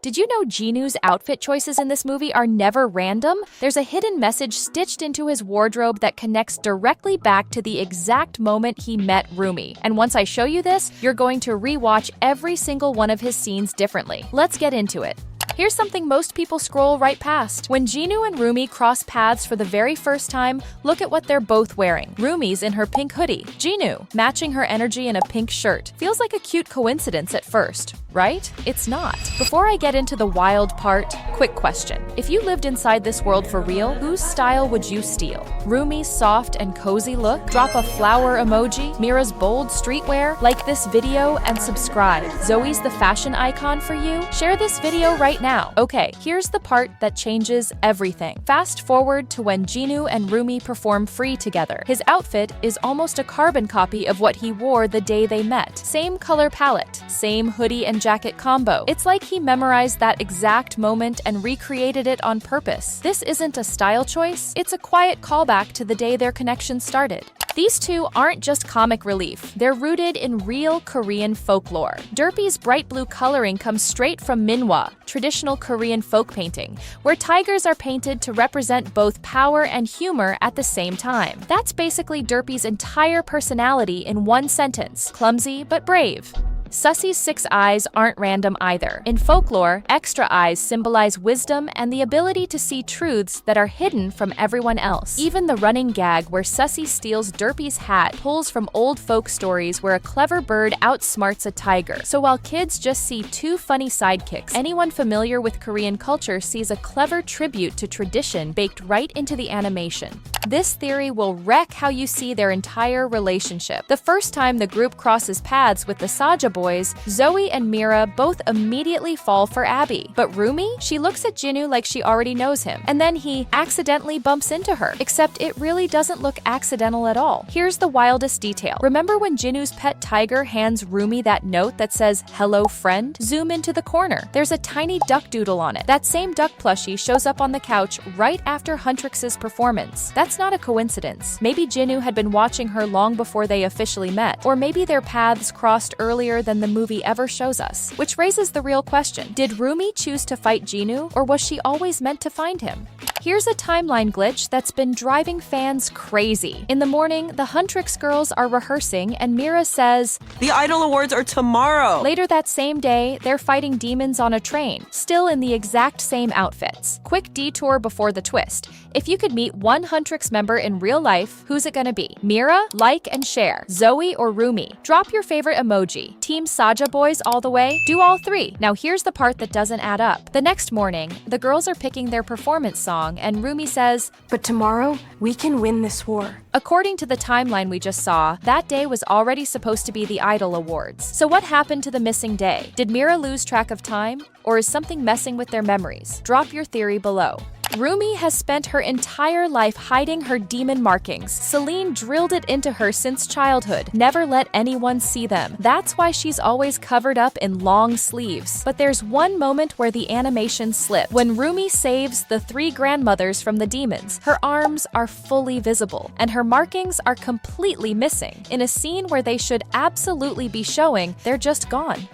Did you know Jinu's outfit choices in this movie are never random? There's a hidden message stitched into his wardrobe that connects directly back to the exact moment he met Rumi. And once I show you this, you're going to rewatch every single one of his scenes differently. Let's get into it. Here's something most people scroll right past. When Jinu and Rumi cross paths for the very first time, look at what they're both wearing. Rumi's in her pink hoodie. Jinu, matching her energy in a pink shirt. Feels like a cute coincidence at first, right? It's not. Before I get into the wild part, quick question. If you lived inside this world for real, whose style would you steal? Rumi's soft and cozy look? Drop a flower emoji? Mira's bold streetwear? Like this video and subscribe. Zoe's the fashion icon for you? Share this video right now. Okay, here's the part that changes everything. Fast forward to when Jinu and Rumi perform Free together. His outfit is almost a carbon copy of what he wore the day they met. Same color palette, same hoodie and jacket combo. It's like he memorized that exact moment and recreated it on purpose. This isn't a style choice, it's a quiet callback to the day their connection started. These two aren't just comic relief, they're rooted in real Korean folklore. Derpy's bright blue coloring comes straight from minhwa, traditional Korean folk painting, where tigers are painted to represent both power and humor at the same time. That's basically Derpy's entire personality in one sentence: clumsy but brave. Sussy's 6 eyes aren't random either. In folklore, extra eyes symbolize wisdom and the ability to see truths that are hidden from everyone else. Even the running gag where Sussy steals Derpy's hat pulls from old folk stories where a clever bird outsmarts a tiger. So while kids just see 2 funny sidekicks, anyone familiar with Korean culture sees a clever tribute to tradition baked right into the animation. This theory will wreck how you see their entire relationship. The first time the group crosses paths with the Saja boys, Zoe and Mira both immediately fall for Abby. But Rumi? She looks at Jinu like she already knows him, and then he accidentally bumps into her. Except it really doesn't look accidental at all. Here's the wildest detail. Remember when Jinu's pet tiger hands Rumi that note that says, "Hello, friend"? Zoom into the corner. There's a tiny duck doodle on it. That same duck plushie shows up on the couch right after Huntrix's performance. That's not a coincidence. Maybe Jinu had been watching her long before they officially met, or maybe their paths crossed earlier than the movie ever shows us. Which raises the real question. Did Rumi choose to fight Jinu, or was she always meant to find him? Here's a timeline glitch that's been driving fans crazy. In the morning, the Huntrix girls are rehearsing and Mira says, "The Idol Awards are tomorrow!" Later that same day, they're fighting demons on a train, still in the exact same outfits. Quick detour before the twist. If you could meet one Huntrix member in real life, who's it gonna be? Mira? Like and share. Zoe or Rumi? Drop your favorite emoji. Team Saja boys all the way? Do all 3. Now here's the part that doesn't add up. The next morning, the girls are picking their performance song and Rumi says, "But tomorrow, we can win this war." According to the timeline we just saw, that day was already supposed to be the Idol Awards. So what happened to the missing day? Did Mira lose track of time? Or is something messing with their memories? Drop your theory below. Rumi has spent her entire life hiding her demon markings. Celine drilled it into her since childhood. Never let anyone see them. That's why she's always covered up in long sleeves. But there's one moment where the animation slipped. When Rumi saves the 3 grandmothers from the demons, her arms are fully visible, and her markings are completely missing. In a scene where they should absolutely be showing, they're just gone.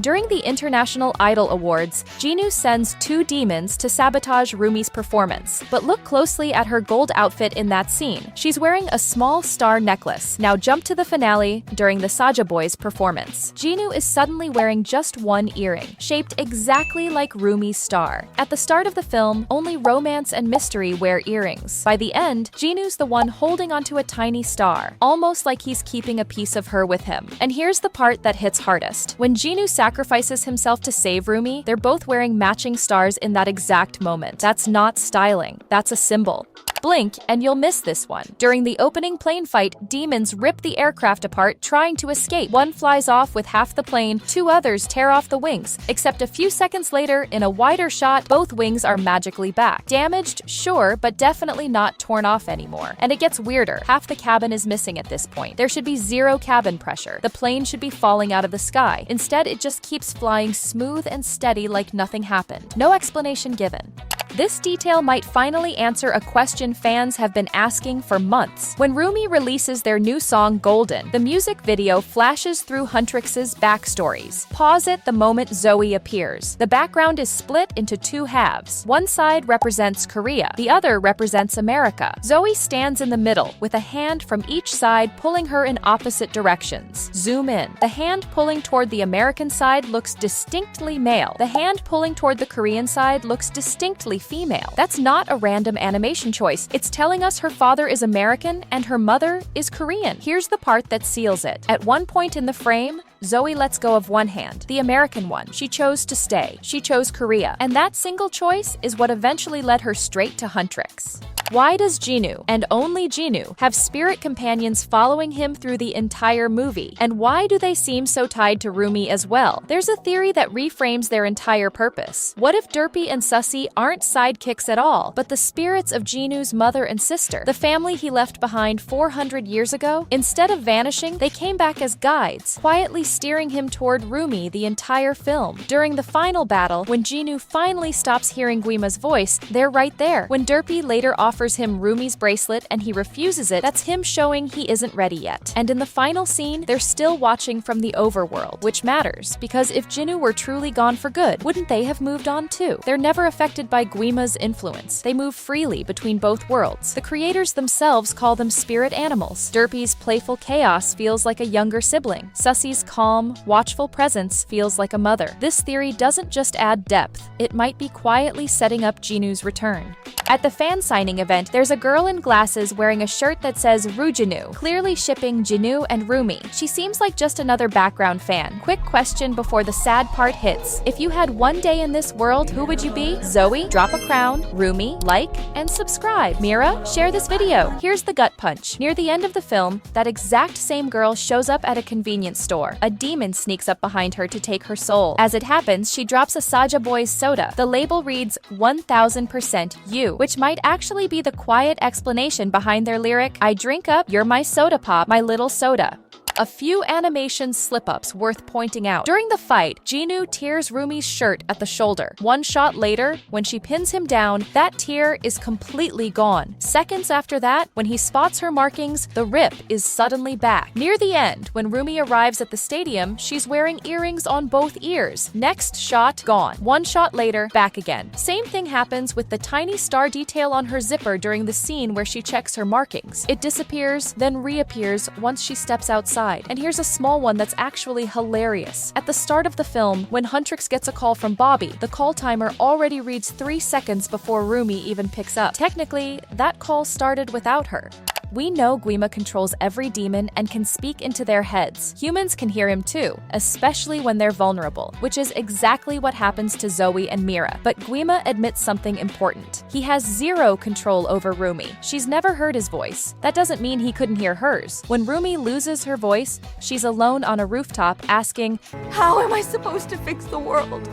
During the International Idol Awards, Jinu sends 2 demons to sabotage Rumi's performance. But look closely at her gold outfit in that scene. She's wearing a small star necklace. Now jump to the finale during the Saja Boys' performance. Jinu is suddenly wearing just 1 earring, shaped exactly like Rumi's star. At the start of the film, only romance and mystery wear earrings. By the end, Jinu's the one holding onto a tiny star, almost like he's keeping a piece of her with him. And here's the part that hits hardest. When Jinu sacrifices himself to save Rumi, they're both wearing matching stars in that exact moment. That's not styling, that's a symbol. Blink and you'll miss this one. During the opening plane fight, demons rip the aircraft apart trying to escape. One flies off with half the plane, 2 others tear off the wings. Except a few seconds later, in a wider shot, both wings are magically back. Damaged, sure, but definitely not torn off anymore. And it gets weirder. Half the cabin is missing at this point. There should be 0 cabin pressure. The plane should be falling out of the sky. Instead, it just keeps flying smooth and steady like nothing happened. No explanation given. This detail might finally answer a question fans have been asking for months. When Rumi releases their new song Golden, the music video flashes through Huntrix's backstories. Pause it the moment Zoe appears. The background is split into two halves. One side represents Korea, the other represents America. Zoe stands in the middle, with a hand from each side pulling her in opposite directions. Zoom in. The hand pulling toward the American side looks distinctly male. The hand pulling toward the Korean side looks distinctly female. That's not a random animation choice. It's telling us her father is American and her mother is Korean. Here's the part that seals it. At one point in the frame, Zoe lets go of one hand, the American one. She chose to stay. She chose Korea. And that single choice is what eventually led her straight to Huntrix. Why does Jinu, and only Jinu, have spirit companions following him through the entire movie? And why do they seem so tied to Rumi as well? There's a theory that reframes their entire purpose. What if Derpy and Sussy aren't sidekicks at all, but the spirits of Jinu's mother and sister, the family he left behind 400 years ago? Instead of vanishing, they came back as guides, quietly steering him toward Rumi the entire film. During the final battle, when Jinu finally stops hearing Guimma's voice, they're right there. When Derpy later offers him Rumi's bracelet and he refuses it, that's him showing he isn't ready yet. And in the final scene, they're still watching from the overworld, which matters, because if Jinu were truly gone for good, wouldn't they have moved on too? They're never affected by Guimma's influence. They move freely between both worlds. The creators themselves call them spirit animals. Derpy's playful chaos feels like a younger sibling. Sussy's calm, watchful presence feels like a mother. This theory doesn't just add depth, it might be quietly setting up Jinu's return. At the fan signing event, there's a girl in glasses wearing a shirt that says Rujinu, clearly shipping Jinu and Rumi. She seems like just another background fan. Quick question before the sad part hits. If you had one day in this world, who would you be? Zoe? Drop a crown. Rumi? Like and subscribe. Mira? Share this video. Here's the gut punch. Near the end of the film, that exact same girl shows up at a convenience store. A demon sneaks up behind her to take her soul. As it happens, she drops a Saja Boys soda. The label reads 1000% you, which might actually be the quiet explanation behind their lyric, I drink up, you're my soda pop, my little soda. A few animation slip-ups worth pointing out. During the fight, Jinu tears Rumi's shirt at the shoulder. One shot later, when she pins him down, that tear is completely gone. Seconds after that, when he spots her markings, the rip is suddenly back. Near the end, when Rumi arrives at the stadium, she's wearing earrings on both ears. Next shot, gone. One shot later, back again. Same thing happens with the tiny star detail on her zipper during the scene where she checks her markings. It disappears, then reappears once she steps outside. And here's a small one that's actually hilarious. At the start of the film, when Huntrix gets a call from Bobby, the call timer already reads 3 seconds before Rumi even picks up. Technically, that call started without her. We know Guimma controls every demon and can speak into their heads. Humans can hear him too, especially when they're vulnerable, which is exactly what happens to Zoe and Mira. But Guimma admits something important. He has zero control over Rumi. She's never heard his voice. That doesn't mean he couldn't hear hers. When Rumi loses her voice, she's alone on a rooftop asking, How am I supposed to fix the world?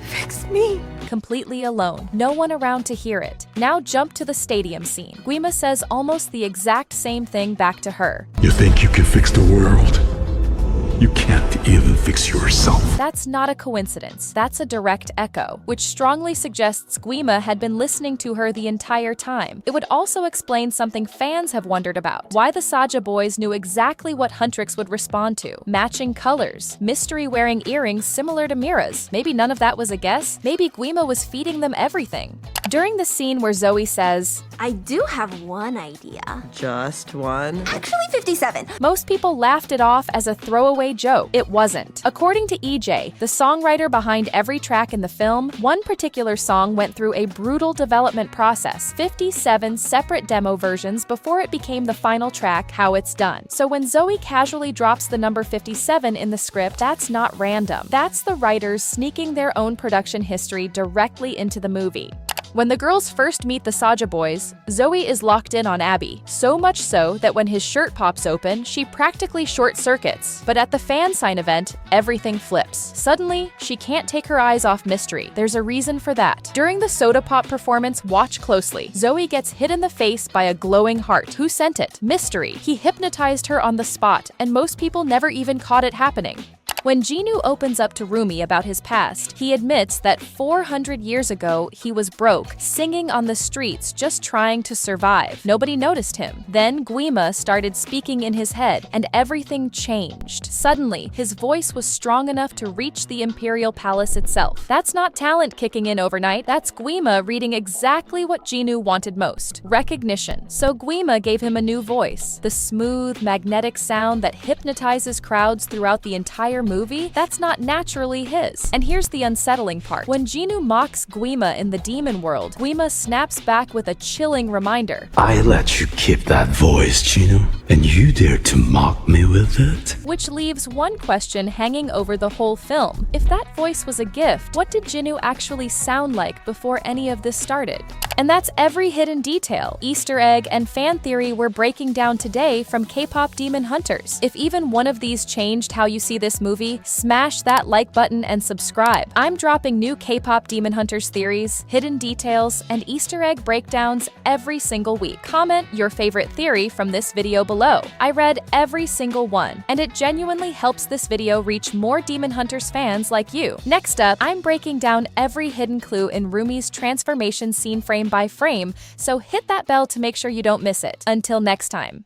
Fix me. Completely alone. No one around to hear it. Now jump to the stadium scene. Guimma says almost the exact same thing back to her. You think you can fix the world? You can't even fix yourself. That's not a coincidence. That's a direct echo, which strongly suggests Guimma had been listening to her the entire time. It would also explain something fans have wondered about. Why the Saja boys knew exactly what Huntrix would respond to. Matching colors. Mystery-wearing earrings similar to Mira's. Maybe none of that was a guess. Maybe Guimma was feeding them everything. During the scene where Zoe says, I do have one idea. Just one? Actually 57. most people laughed it off as a throwaway joke. It wasn't. According to EJ, the songwriter behind every track in the film, one particular song went through a brutal development process, 57 separate demo versions before it became the final track, How It's Done. So when Zoe casually drops the number 57 in the script, that's not random. That's the writers sneaking their own production history directly into the movie. When the girls first meet the Saja boys, Zoe is locked in on Abby, so much so that when his shirt pops open, she practically short-circuits. But at the fan sign event, everything flips. Suddenly, she can't take her eyes off Mystery. There's a reason for that. During the Soda Pop performance, watch closely. Zoe gets hit in the face by a glowing heart. Who sent it? Mystery. He hypnotized her on the spot, and most people never even caught it happening. When Jinu opens up to Rumi about his past, he admits that 400 years ago he was broke, singing on the streets just trying to survive. Nobody noticed him. Then Guimma started speaking in his head, and everything changed. Suddenly, his voice was strong enough to reach the imperial palace itself. That's not talent kicking in overnight, that's Guimma reading exactly what Jinu wanted most: recognition. So Guimma gave him a new voice. The smooth, magnetic sound that hypnotizes crowds throughout the entire movie, that's not naturally his. And here's the unsettling part. When Jinu mocks Guimma in the demon world, Guimma snaps back with a chilling reminder. I let you keep that voice, Jinu, and you dare to mock me with it? Which leaves one question hanging over the whole film. If that voice was a gift, what did Jinu actually sound like before any of this started? And that's every hidden detail, Easter egg, and fan theory we're breaking down today from K-pop Demon Hunters. If even one of these changed how you see this movie, smash that like button and subscribe. I'm dropping new K-pop Demon Hunters theories, hidden details, and Easter egg breakdowns every single week. Comment your favorite theory from this video below. I read every single one, and it genuinely helps this video reach more Demon Hunters fans like you. Next up, I'm breaking down every hidden clue in Rumi's transformation scene frame by frame, so hit that bell to make sure you don't miss it. Until next time.